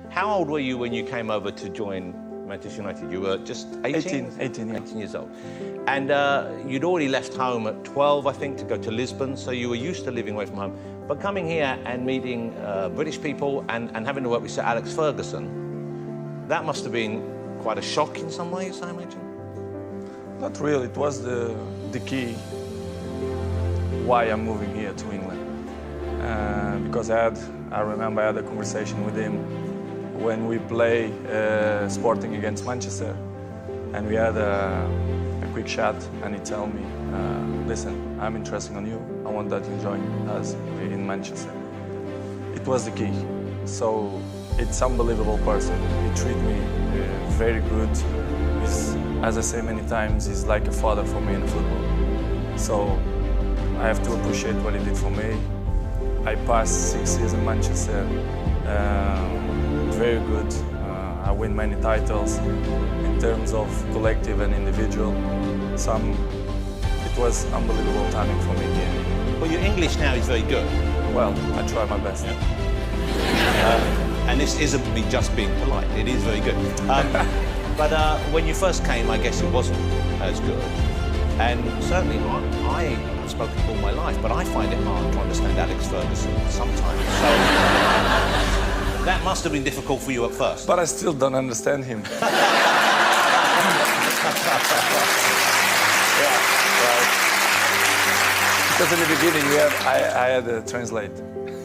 How old were you when you came over to join Manchester United? You were just 18? 18, yeah. 18 years old. And you'd already left home at 12, I think, to go to Lisbon, so you were used to living away from home. But coming here and meeting British people and having to work with Sir Alex Ferguson, that must have been quite a shock in some ways, I imagine? Not really. It was the key why I'm moving here to England. Because I remember I had a conversation with him when we play Sporting against Manchester, and we had a quick chat, and he told me, listen, I'm interested in you. I want that you join us in Manchester. It was the key. So it's unbelievable person. He treated me very good. As I say many times, he's like a father for me in football. So I have to appreciate what he did for me. I passed 6 years in Manchester, very good. I win many titles in terms of collective and individual. It was unbelievable timing for me here. Well, your English now is very good. Well, I try my best. And this isn't me just being polite, it is very good. But when you first came, I guess it wasn't as good. And certainly I have spoken all my life, but I find it hard to understand Alex Ferguson sometimes. So that must have been difficult for you at first. But I still don't understand him. Because in the beginning, I had to translate,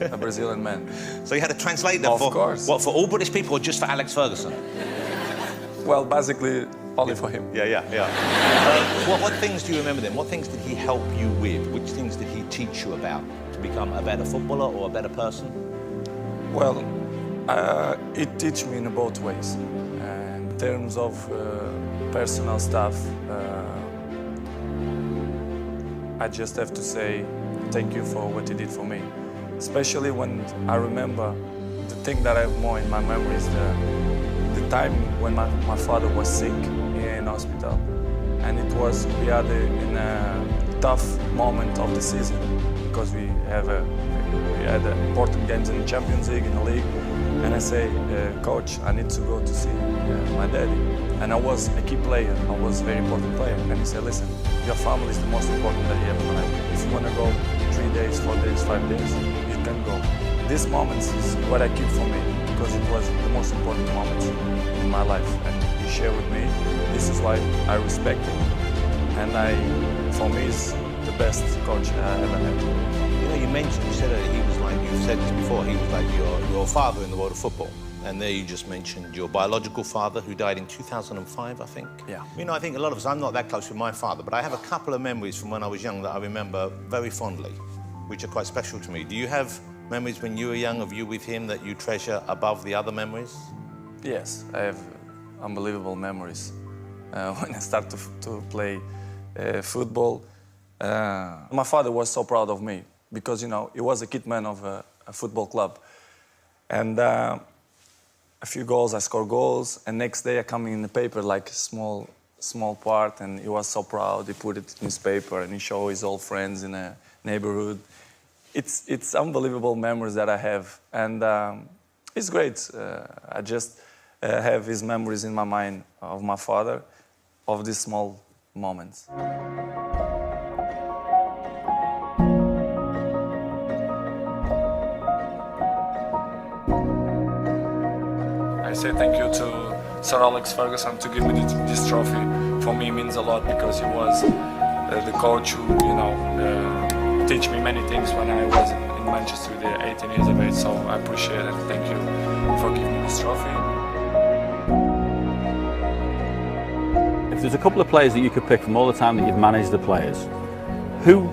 a Brazilian man. So you had a translator Of course. What, for all British people or just for Alex Ferguson? Well, basically, only for him. Yeah. What things do you remember then? What things did he help you with? Which things did he teach you about to become a better footballer or a better person? Well, it teach me in both ways. In terms of personal stuff, I just have to say thank you for what he did for me. Especially when I remember the thing that I have more in my memory is the time when my father was sick in hospital. And we had in a tough moment of the season because we had important games in the Champions League, in the league. And I say, coach, I need to go to see my daddy. And I was a key player, I was a very important player. And he said, listen, your family is the most important that you have in life. If you want to go 3 days, 4 days, 5 days, you can go. These moments is what I keep for me because it was the most important moments in my life. And he shared with me, this is why I respect him. And for me, he's the best coach I ever had. You know, you said that he was like, you've said this before, he was like your father in the world of football. And there you just mentioned your biological father who died in 2005, I think. Yeah. You know, I think a lot of us, I'm not that close with my father, but I have a couple of memories from when I was young that I remember very fondly, which are quite special to me. Do you have memories when you were young of you with him that you treasure above the other memories? Yes, I have unbelievable memories. When I started to play football, my father was so proud of me because, you know, he was a kit man of a football club. And a few goals, I score goals, and next day I come in the paper like a small part, and he was so proud. He put it in his paper and he showed his old friends in a neighborhood. It's unbelievable memories that I have, and it's great. I just have his memories in my mind of my father, of these small moments. I say thank you to Sir Alex Ferguson to give me this trophy. For me, it means a lot because he was the coach who, you know, teach me many things when I was in Manchester with 18 years of age. So I appreciate it. Thank you for giving me this trophy. If there's a couple of players that you could pick from all the time that you've managed the players, who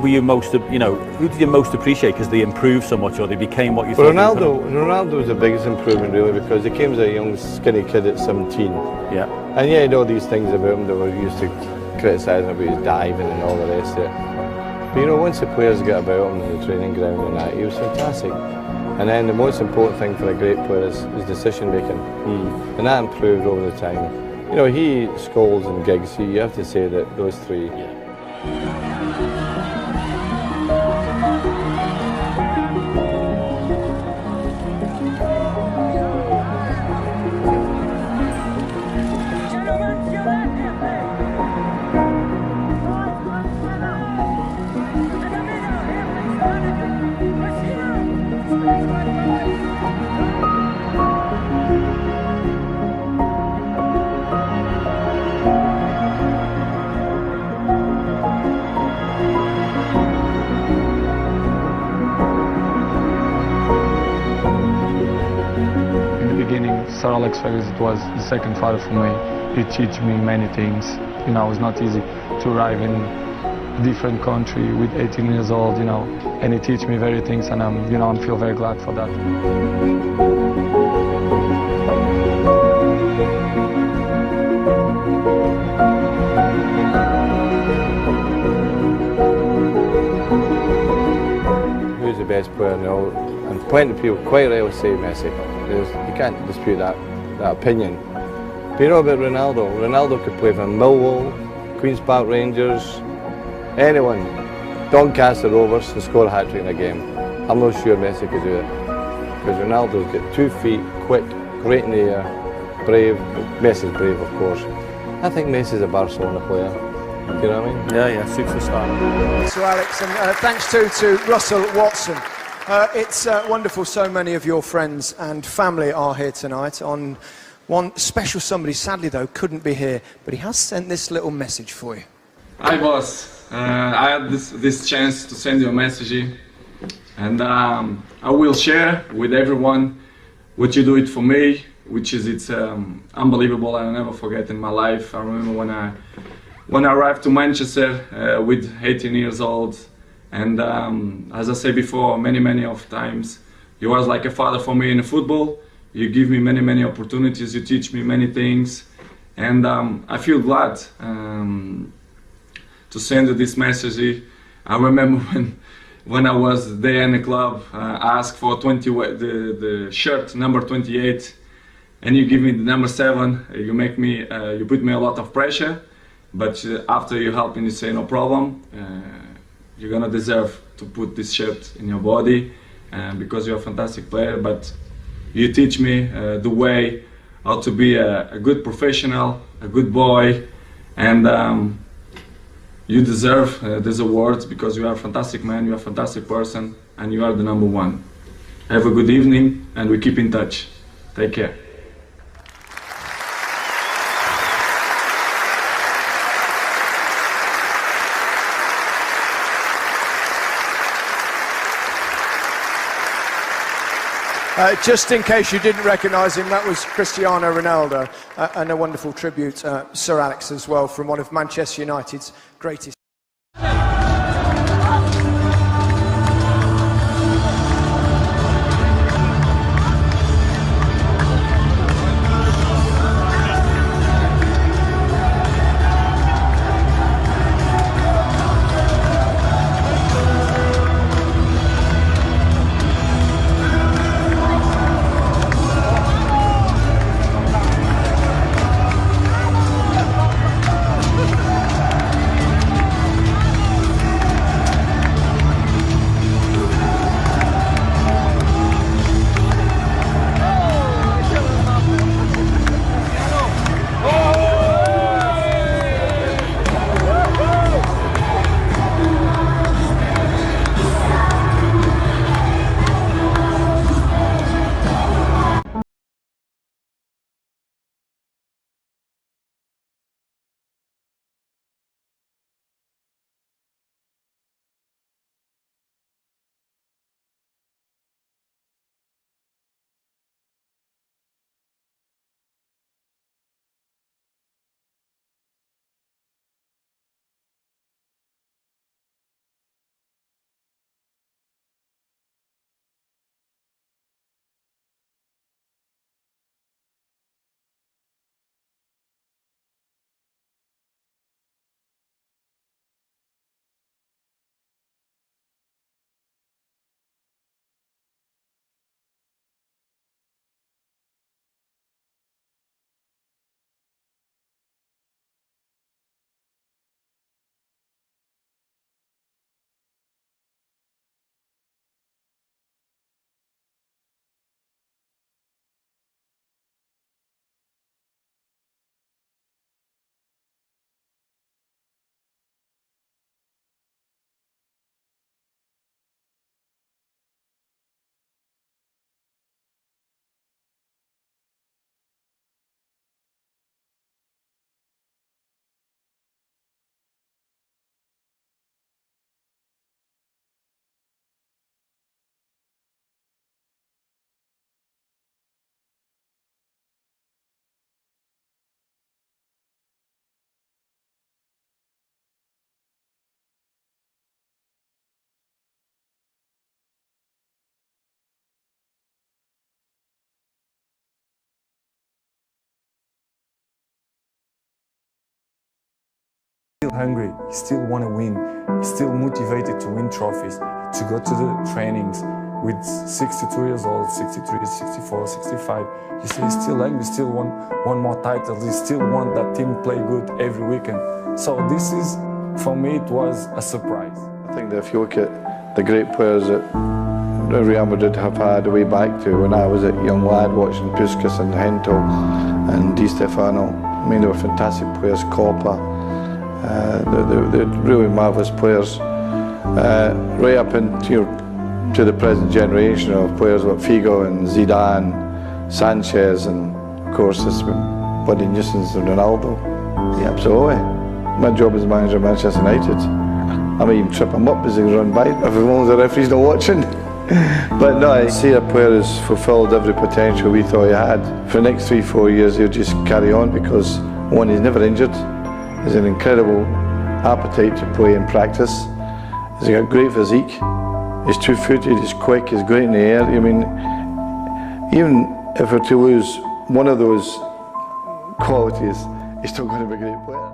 were you most, you know, who did you most appreciate because they improved so much or they became what you thought? Ronaldo was the biggest improvement really because he came as a young skinny kid at 17. Yeah. And yeah, he had all these things about him that were used to criticising about his diving and all the rest of it. But you know, once the players got about him in the training ground and that, he was fantastic. And then the most important thing for a great player is decision making. And that improved over the time. You know, he, Scholes and Giggs, you have to say that those three. Sir Alex Ferguson was the second father for me. He taught me many things. You know, it's not easy to arrive in a different country with 18 years old, you know, and he teach me very things, and I feel very glad for that. Who's the best player in the world? And plenty of people quite rightly say Messi. You can't dispute that opinion. But you know about Ronaldo? Ronaldo could play for Millwall, Queen's Park Rangers, anyone, Doncaster Rovers, and score a hat-trick in a game. I'm not sure Messi could do it. Because Ronaldo's got 2 feet, quick, great in the air, brave. Messi's brave, of course. I think Messi's a Barcelona player. Do you know what I mean? Yeah, superstar. So Alex, and thanks too to Russell Watson. It's wonderful so many of your friends and family are here tonight. On one special somebody, sadly though, couldn't be here, but he has sent this little message for you. Hi boss, I had this chance to send you a message, and I will share with everyone what you do it for me, which is it's unbelievable. I'll never forget in my life. I remember when I arrived to Manchester with 18 years old, and as I said before, many of times, you was like a father for me in football. You give me many opportunities, you teach me many things, and I feel glad to send you this message. I remember when I was there in the club, I asked for the shirt number 28, and you give me the number 7. You put me a lot of pressure, but after you help me, you say no problem. You're gonna deserve to put this shirt in your body because you're a fantastic player. But you teach me the way how to be a good professional, a good boy, and you deserve these awards because you are a fantastic man, you are a fantastic person, and you are the number 1. Have a good evening, and we keep in touch. Take care. Just in case you didn't recognise him, that was Cristiano Ronaldo, and a wonderful tribute, Sir Alex, as well, from one of Manchester United's greatest. hungry, he still want to win, he's still motivated to win trophies, to go to the trainings with 62 years old, 63, 64, 65. You see, he's still hungry, still want more titles, he still want that team play good every weekend. So this is, for me, it was a surprise. I think that if you look at the great players that Real Madrid have had way back to when I was a young lad watching Puskas and Hento and Di Stefano, I mean, they were fantastic players, Copa, they're really marvellous players. Right up into to the present generation of players like Figo and Zidane, Sanchez, and of course this bloody nuisance of Ronaldo. Yeah, absolutely. My job as manager of Manchester United, I might even trip him up as he run by, if as long as the referee's not watching. But no, I see a player has fulfilled every potential we thought he had. For the next 3-4 years he'll just carry on because, one, he's never injured, he's an incredible appetite to play and practice, he's got great physique, he's two-footed, he's quick, he's great in the air. I mean, even if we're to lose one of those qualities, he's still going to be a great player.